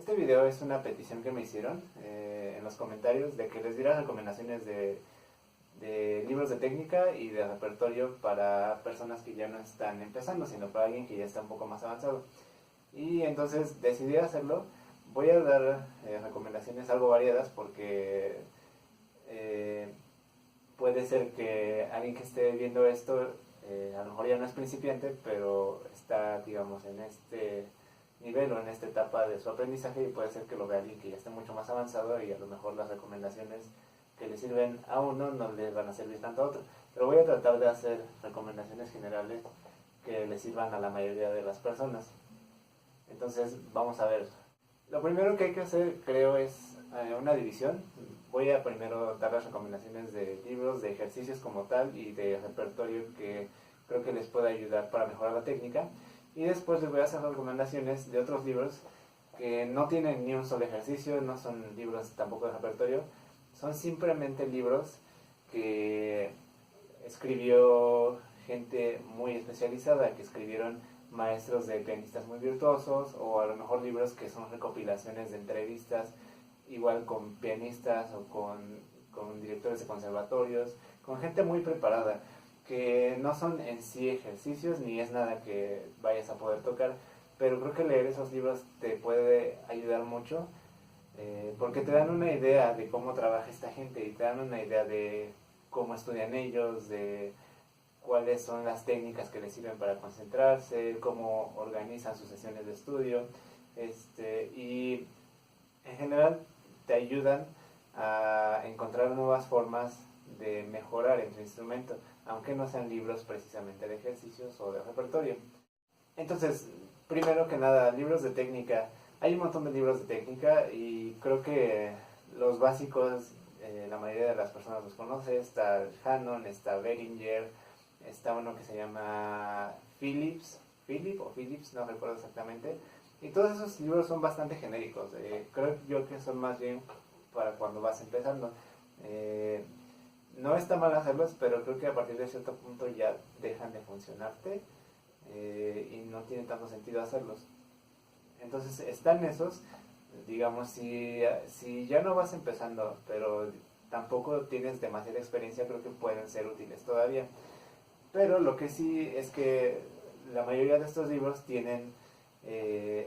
Este video es una petición que me hicieron en los comentarios de que les diera recomendaciones de libros de técnica y de repertorio para personas que ya no están empezando, sino para alguien que ya está un poco más avanzado. Y entonces decidí hacerlo. Voy a dar recomendaciones algo variadas porque puede ser que alguien que esté viendo esto a lo mejor ya no es principiante, pero está, digamos, en este nivel o en esta etapa de su aprendizaje, y puede ser que lo vea alguien que ya esté mucho más avanzado y a lo mejor las recomendaciones que le sirven a uno no le van a servir tanto a otro. Pero voy a tratar de hacer recomendaciones generales que le sirvan a la mayoría de las personas. Entonces vamos a ver. Lo primero que hay que hacer, creo, es una división. Voy a primero dar las recomendaciones de libros, de ejercicios como tal y de repertorio que creo que les puede ayudar para mejorar la técnica. Y después les voy a hacer recomendaciones de otros libros que no tienen ni un solo ejercicio, no son libros tampoco de repertorio, son simplemente libros que escribió gente muy especializada, que escribieron maestros de pianistas muy virtuosos, o a lo mejor libros que son recopilaciones de entrevistas, igual con pianistas o con directores de conservatorios, con gente muy preparada, que no son en sí ejercicios ni es nada que vayas a poder tocar, pero creo que leer esos libros te puede ayudar mucho, porque te dan una idea de cómo trabaja esta gente y te dan una idea de cómo estudian ellos, de cuáles son las técnicas que les sirven para concentrarse, cómo organizan sus sesiones de estudio, y en general te ayudan a encontrar nuevas formas de mejorar en tu instrumento, aunque no sean libros precisamente de ejercicios o de repertorio. Entonces, primero que nada, libros de técnica. Hay un montón de libros de técnica y creo que los básicos, la mayoría de las personas los conoce. Está Hanon, está Behringer, está uno que se llama Philip o Philips, no recuerdo exactamente. Y todos esos libros son bastante genéricos. Creo yo que son más bien para cuando vas empezando. No está mal hacerlos, pero creo que a partir de cierto punto ya dejan de funcionarte y no tiene tanto sentido hacerlos. Entonces están esos, digamos, si ya no vas empezando, pero tampoco tienes demasiada experiencia, creo que pueden ser útiles todavía. Pero lo que sí es que la mayoría de estos libros tienen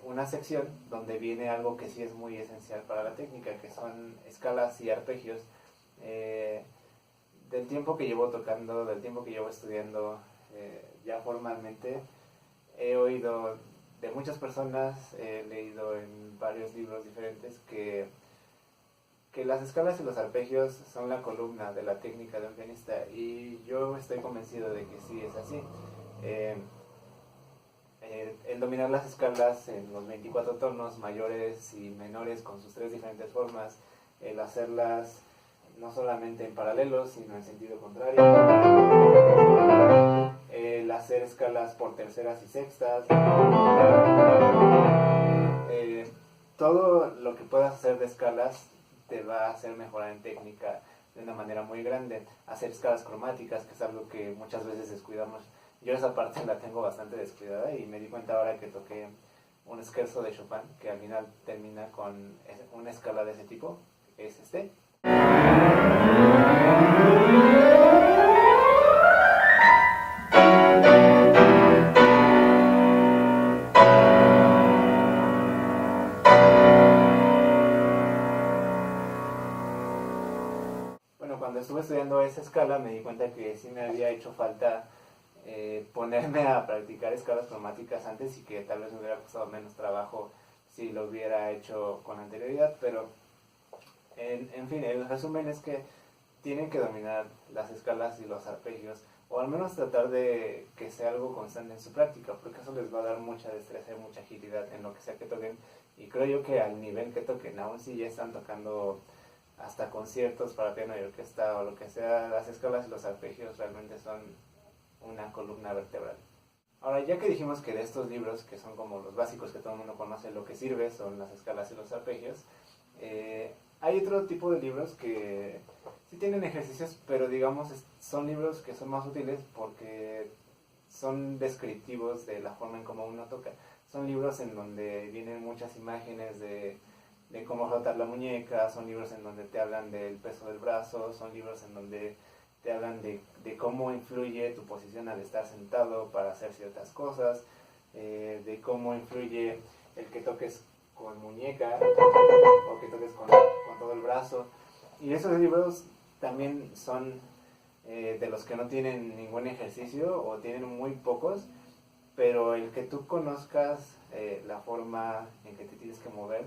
una sección donde viene algo que sí es muy esencial para la técnica, que son escalas y arpegios. Del tiempo que llevo tocando, del tiempo que llevo estudiando ya formalmente, he oído de muchas personas, he leído en varios libros diferentes que las escalas y los arpegios son la columna de la técnica de un pianista, y yo estoy convencido de que sí es así. El dominar las escalas en los 24 tonos mayores y menores con sus tres diferentes formas, el hacerlas no solamente en paralelo sino en sentido contrario, el hacer escalas por terceras y sextas, todo lo que puedas hacer de escalas te va a hacer mejorar en técnica de una manera muy grande. Hacer escalas cromáticas, que es algo que muchas veces descuidamos. Yo esa parte la tengo bastante descuidada y me di cuenta ahora que toqué un scherzo de Chopin, que al final termina con una escala de ese tipo, es este. Bueno, cuando estuve estudiando esa escala me di cuenta que sí me había hecho falta ponerme a practicar escalas cromáticas antes, y que tal vez me hubiera costado menos trabajo si lo hubiera hecho con anterioridad, pero en fin, el resumen es que tienen que dominar las escalas y los arpegios, o al menos tratar de que sea algo constante en su práctica, porque eso les va a dar mucha destreza y mucha agilidad en lo que sea que toquen. Y creo yo que al nivel que toquen, aún si ya están tocando hasta conciertos para piano y orquesta o lo que sea, las escalas y los arpegios realmente son una columna vertebral. Ahora, ya que dijimos que de estos libros, que son como los básicos que todo el mundo conoce, lo que sirve son las escalas y los arpegios, hay otro tipo de libros que sí tienen ejercicios, pero digamos son libros que son más útiles porque son descriptivos de la forma en cómo uno toca. son libros en donde vienen muchas imágenes de cómo rotar la muñeca, son libros en donde te hablan del peso del brazo, son libros en donde te hablan de cómo influye tu posición al estar sentado para hacer ciertas cosas, de cómo influye el que toques con muñeca o que toques con todo el brazo. Y esos libros también son de los que no tienen ningún ejercicio o tienen muy pocos, pero el que tú conozcas la forma en que te tienes que mover,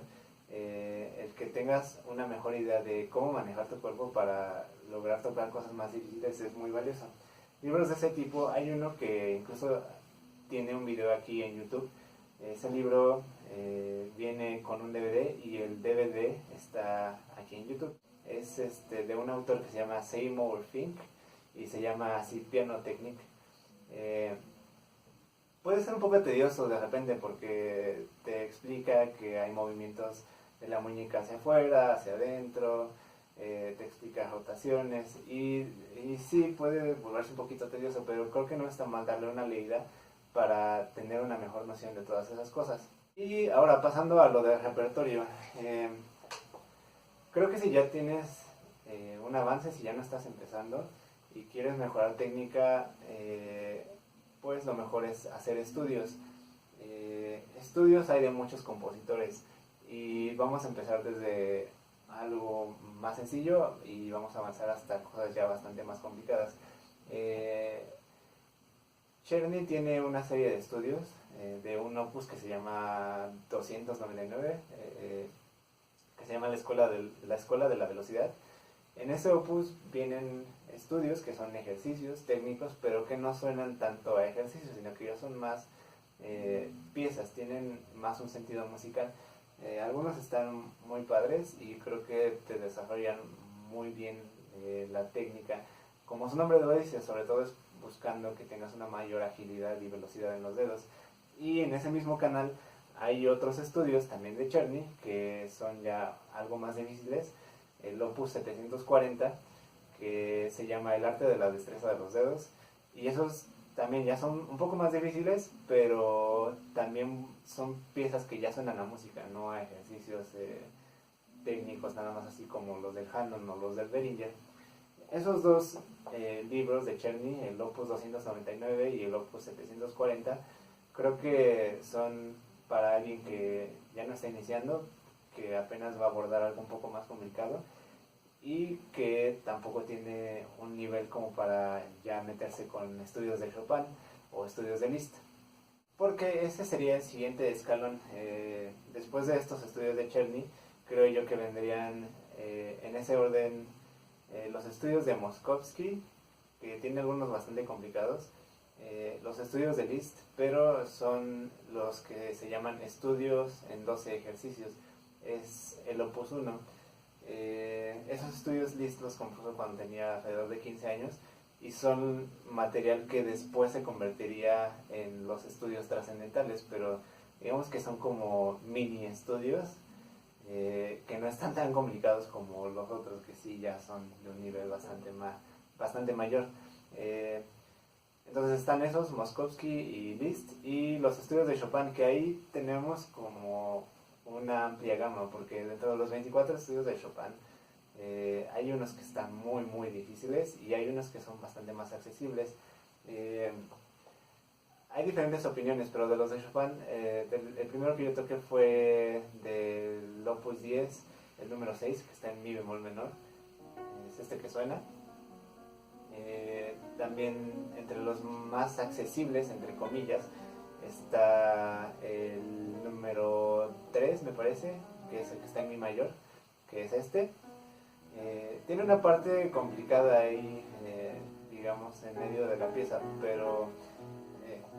el que tengas una mejor idea de cómo manejar tu cuerpo para lograr tocar cosas más difíciles es muy valioso. Libros de ese tipo, hay uno que incluso tiene un video aquí en YouTube. Ese libro viene con un DVD y el DVD está aquí en YouTube. Es de un autor que se llama Seymour Fink y se llama así Piano Technique. Puede ser un poco tedioso de repente porque te explica que hay movimientos de la muñeca hacia afuera, hacia adentro, te explica rotaciones y sí puede volverse un poquito tedioso, pero creo que no está mal darle una leída para tener una mejor noción de todas esas cosas. Y ahora pasando a lo del repertorio, creo que si ya tienes un avance, si ya no estás empezando y quieres mejorar técnica, pues lo mejor es hacer estudios. Estudios hay de muchos compositores y vamos a empezar desde algo más sencillo y vamos a avanzar hasta cosas ya bastante más complicadas. Czerny tiene una serie de estudios de un opus que se llama 299, que se llama la escuela de la velocidad. En ese opus vienen estudios que son ejercicios técnicos, pero que no suenan tanto a ejercicios, sino que ya son más piezas, tienen más un sentido musical. Algunos están muy padres y creo que te desarrollan muy bien la técnica. Como su nombre lo dice, sobre todo es buscando que tengas una mayor agilidad y velocidad en los dedos. Y en ese mismo canal hay otros estudios también de Czerny que son ya algo más difíciles. El Opus 740, que se llama El arte de la destreza de los dedos, y esos también ya son un poco más difíciles, pero también son piezas que ya suenan a música, no a ejercicios técnicos nada más así como los del Hammond o los del Behringer. Esos dos libros de Czerny, el Opus 299 y el Opus 740, creo que son para alguien que ya no está iniciando, que apenas va a abordar algo un poco más complicado y que tampoco tiene un nivel como para ya meterse con estudios de Chopin o estudios de Liszt, porque ese sería el siguiente escalón. Después de estos estudios de Czerny, creo yo que vendrían en ese orden los estudios de Moszkowski, que tiene algunos bastante complicados, los estudios de Liszt, pero son los que se llaman estudios en 12 ejercicios. Es el Opus 1. Esos estudios Liszt los compuso cuando tenía alrededor de 15 años y son material que después se convertiría en los estudios trascendentales, pero digamos que son como mini estudios que no están tan complicados como los otros, que sí ya son de un nivel bastante mayor. Entonces están esos, Moszkowski y Liszt, y los estudios de Chopin, que ahí tenemos como una amplia gama, porque dentro de los 24 estudios de Chopin hay unos que están muy difíciles y hay unos que son bastante más accesibles. Hay diferentes opiniones, pero de los de Chopin, el primero que yo toqué fue del Opus 10, el número 6, que está en mi bemol menor, es este que suena. También entre los más accesibles, entre comillas, está el número 3, me parece, que es el que está en mi mayor, que es este. Tiene una parte complicada ahí, digamos, en medio de la pieza, pero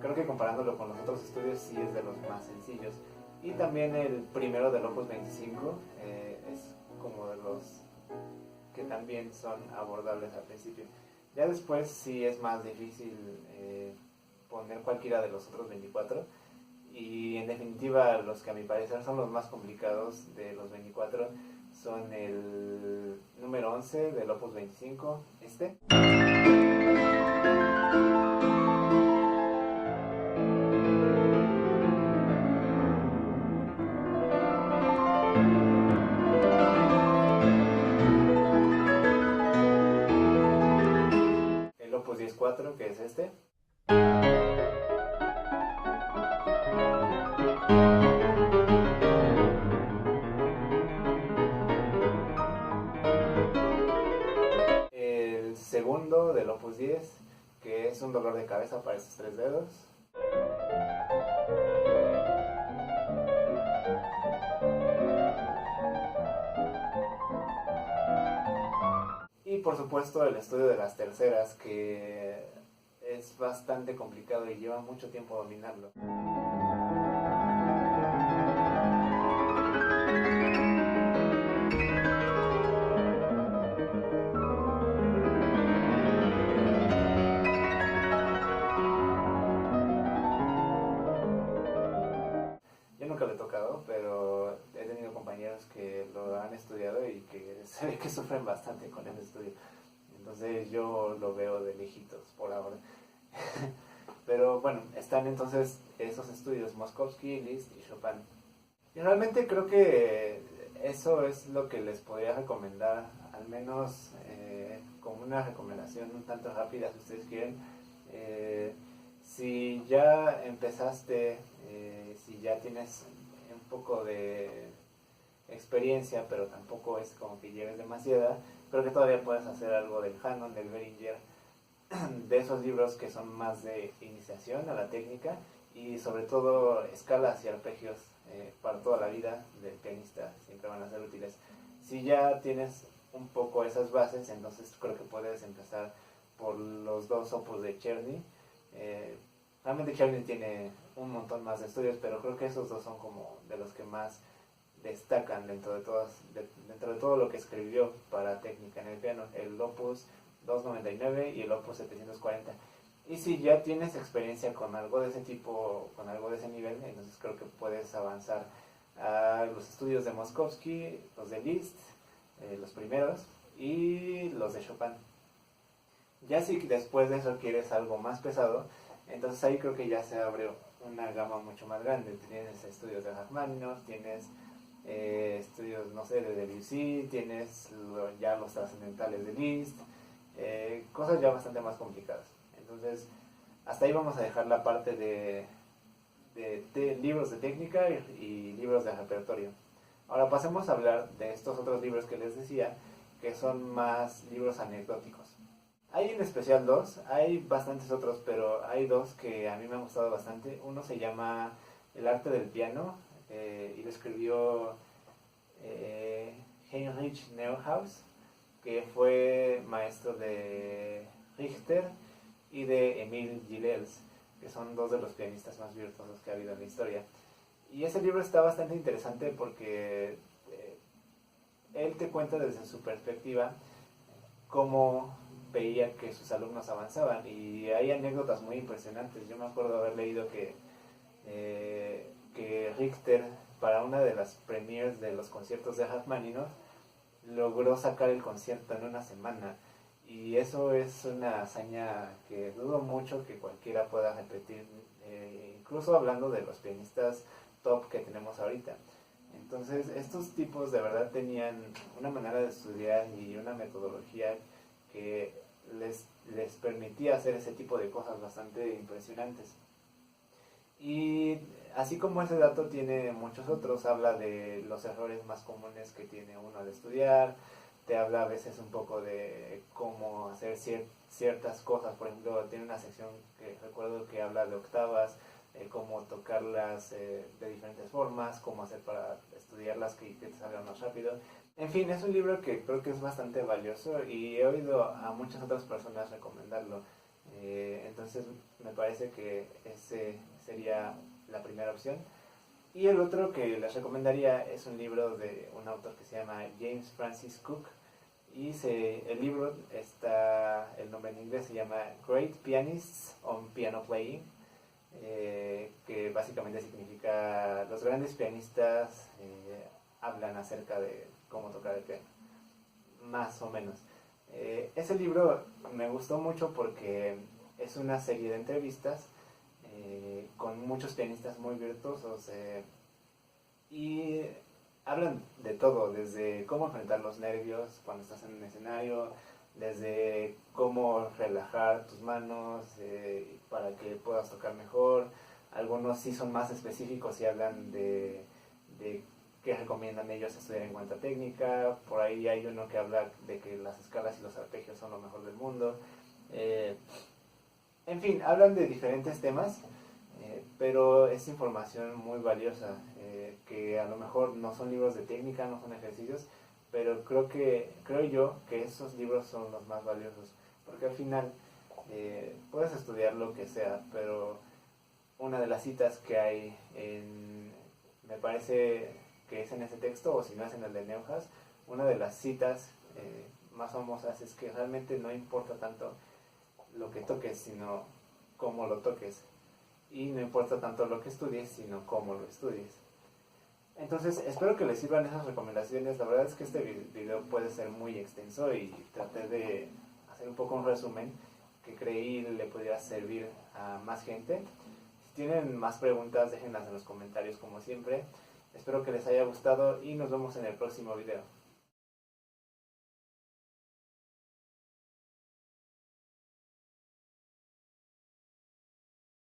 creo que comparándolo con los otros estudios sí es de los más sencillos. Y también el primero del Opus 25 es como de los que también son abordables al principio. Ya después sí es más difícil poner cualquiera de los otros 24, y en definitiva los que a mi parecer son los más complicados de los 24 son el número 11 del Opus 25, El Opus 10-4, que es este. El segundo del Opus 10, que es un dolor de cabeza para estos tres dedos. Y por supuesto el estudio de las terceras, que es bastante complicado y lleva mucho tiempo dominarlo. Yo nunca lo he tocado, pero he tenido compañeros que lo han estudiado y que se ve que sufren bastante con el estudio. Entonces yo lo veo de lejitos por ahora. Pero bueno, están entonces esos estudios, Moszkowski, Liszt y Chopin. Y realmente creo que eso es lo que les podría recomendar, al menos como una recomendación un tanto rápida si ustedes quieren. Si ya empezaste, si ya tienes un poco de experiencia, pero tampoco es como que lleves demasiada, creo que todavía puedes hacer algo del Hanon, del Beringer, de esos libros que son más de iniciación a la técnica y sobre todo escalas y arpegios para toda la vida del pianista, siempre van a ser útiles. Si ya tienes un poco esas bases, entonces creo que puedes empezar por los dos opus de Czerny. Realmente Czerny tiene un montón más de estudios, pero creo que esos dos son como de los que más destacan dentro de todo lo que escribió para técnica en el piano, el Opus 299 y el Opus 740. Y si ya tienes experiencia con algo de ese tipo, con algo de ese nivel, entonces creo que puedes avanzar a los estudios de Moszkowski, los de Liszt, los primeros, y los de Chopin. Ya si después de eso quieres algo más pesado, entonces ahí creo que ya se abre una gama mucho más grande. Tienes estudios de Rachmaninoff, tienes estudios, no sé, de Debussy, tienes ya los trascendentales de Liszt, cosas ya bastante más complicadas. Entonces, hasta ahí vamos a dejar la parte de libros de técnica y libros de repertorio. Ahora pasemos a hablar de estos otros libros que les decía, que son más libros anecdóticos. Hay en especial dos, hay bastantes otros, pero hay dos que a mí me han gustado bastante. Uno se llama El arte del piano, y lo escribió Heinrich Neuhaus, que fue maestro de Richter y de Emil Gilels, que son dos de los pianistas más virtuosos que ha habido en la historia. Y ese libro está bastante interesante porque él te cuenta desde su perspectiva cómo veía que sus alumnos avanzaban, y hay anécdotas muy impresionantes. Yo me acuerdo haber leído que Richter, para una de las premieres de los conciertos de Rachmaninoff, logró sacar el concierto en una semana, y eso es una hazaña que dudo mucho que cualquiera pueda repetir, incluso hablando de los pianistas top que tenemos ahorita. Entonces estos tipos de verdad tenían una manera de estudiar y una metodología que les permitía hacer ese tipo de cosas bastante impresionantes. Y así como ese dato tiene muchos otros, habla de los errores más comunes que tiene uno al estudiar, te habla a veces un poco de cómo hacer ciertas cosas. Por ejemplo, tiene una sección que recuerdo que habla de octavas, cómo tocarlas de diferentes formas, cómo hacer para estudiarlas que te salgan más rápido. En fin, es un libro que creo que es bastante valioso y he oído a muchas otras personas recomendarlo. Entonces me parece que ese sería la primera opción. Y el otro que les recomendaría es un libro de un autor que se llama James Francis Cook. Y el libro está, el nombre en inglés se llama Great Pianists on Piano Playing, que básicamente significa los grandes pianistas hablan acerca de cómo tocar el piano, más o menos. Ese libro me gustó mucho porque es una serie de entrevistas con muchos pianistas muy virtuosos, y hablan de todo, desde cómo enfrentar los nervios cuando estás en un escenario, desde cómo relajar tus manos para que puedas tocar mejor. Algunos sí son más específicos y hablan de qué recomiendan ellos estudiar en cuanto a técnica. Por ahí hay uno que habla de que las escalas y los arpegios son lo mejor del mundo. En fin, hablan de diferentes temas, pero es información muy valiosa, que a lo mejor no son libros de técnica, no son ejercicios, pero creo yo que esos libros son los más valiosos, porque al final puedes estudiar lo que sea, pero una de las citas que hay me parece que es en ese texto, o si no es en el de Neuhaus, una de las citas más famosas es que realmente no importa tanto lo que toques, sino cómo lo toques. Y no importa tanto lo que estudies, sino cómo lo estudies. Entonces, espero que les sirvan esas recomendaciones. La verdad es que este video puede ser muy extenso y traté de hacer un poco un resumen que creí le podría servir a más gente. Si tienen más preguntas, déjenlas en los comentarios como siempre. Espero que les haya gustado y nos vemos en el próximo video.